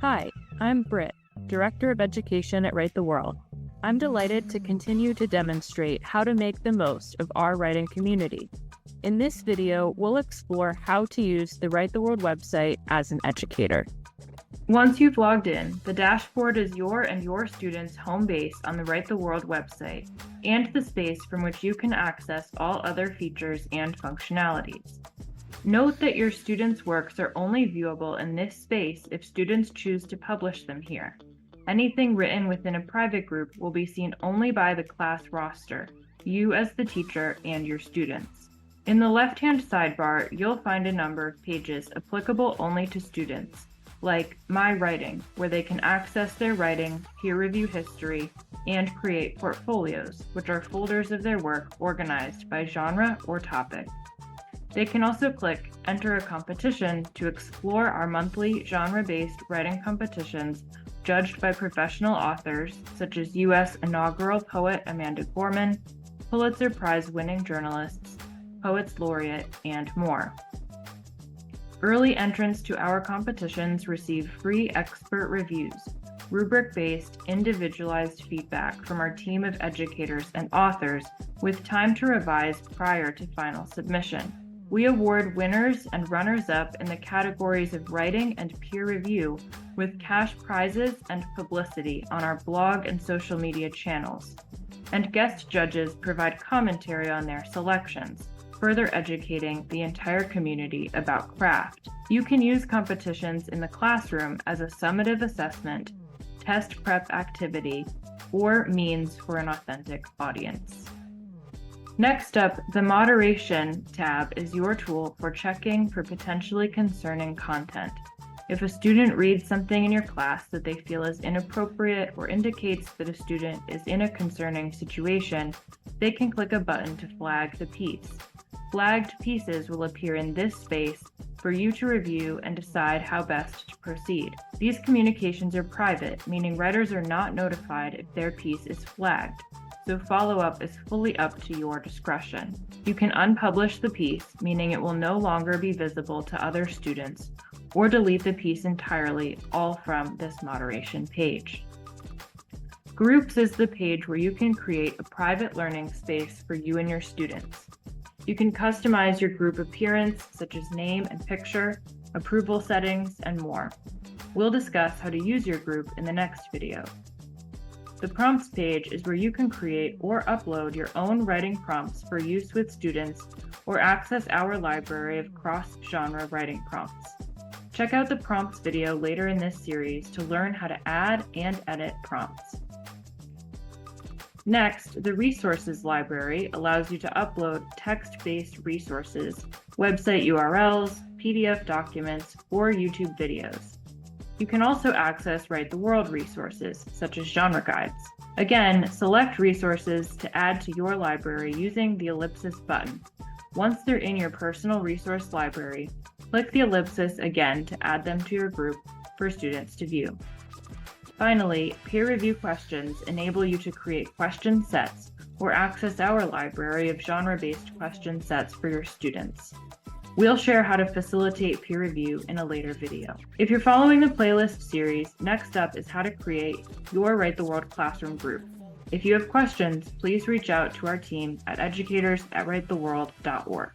Hi, I'm Britt, Director of Education at Write the World. I'm delighted to continue to demonstrate how to make the most of our writing community. In this video, we'll explore how to use the Write the World website as an educator. Once you've logged in, the dashboard is your and your students' home base on the Write the World website, and the space from which you can access all other features and functionalities. Note that your students' works are only viewable in this space if students choose to publish them here. Anything written within a private group will be seen only by the class roster, you as the teacher, and your students. In the left-hand sidebar, you'll find a number of pages applicable only to students, like My Writing, where they can access their writing, peer review history, and create portfolios, which are folders of their work organized by genre or topic. They can also click Enter a Competition to explore our monthly genre-based writing competitions judged by professional authors such as U.S. inaugural poet Amanda Gorman, Pulitzer Prize-winning journalists, poets laureate, and more. Early entrants to our competitions receive free expert reviews, rubric-based, individualized feedback from our team of educators and authors with time to revise prior to final submission. We award winners and runners-up in the categories of writing and peer review with cash prizes and publicity on our blog and social media channels. And guest judges provide commentary on their selections, further educating the entire community about craft. You can use competitions in the classroom as a summative assessment, test prep activity, or means for an authentic audience. Next up, the Moderation tab is your tool for checking for potentially concerning content. If a student reads something in your class that they feel is inappropriate or indicates that a student is in a concerning situation, they can click a button to flag the piece. Flagged pieces will appear in this space for you to review and decide how best to proceed. These communications are private, meaning writers are not notified if their piece is flagged, so follow-up is fully up to your discretion. You can unpublish the piece, meaning it will no longer be visible to other students, or delete the piece entirely, all from this moderation page. Groups is the page where you can create a private learning space for you and your students. You can customize your group appearance, such as name and picture, approval settings, and more. We'll discuss how to use your group in the next video. The Prompts page is where you can create or upload your own writing prompts for use with students or access our library of cross-genre writing prompts. Check out the Prompts video later in this series to learn how to add and edit prompts. Next, the Resources library allows you to upload text-based resources, website URLs, PDF documents, or YouTube videos. You can also access Write the World resources, such as genre guides. Again, select resources to add to your library using the ellipsis button. Once they're in your personal resource library, click the ellipsis again to add them to your group for students to view. Finally, peer review questions enable you to create question sets or access our library of genre-based question sets for your students. We'll share how to facilitate peer review in a later video. If you're following the playlist series, next up is how to create your Write the World classroom group. If you have questions, please reach out to our team at educators@writetheworld.org.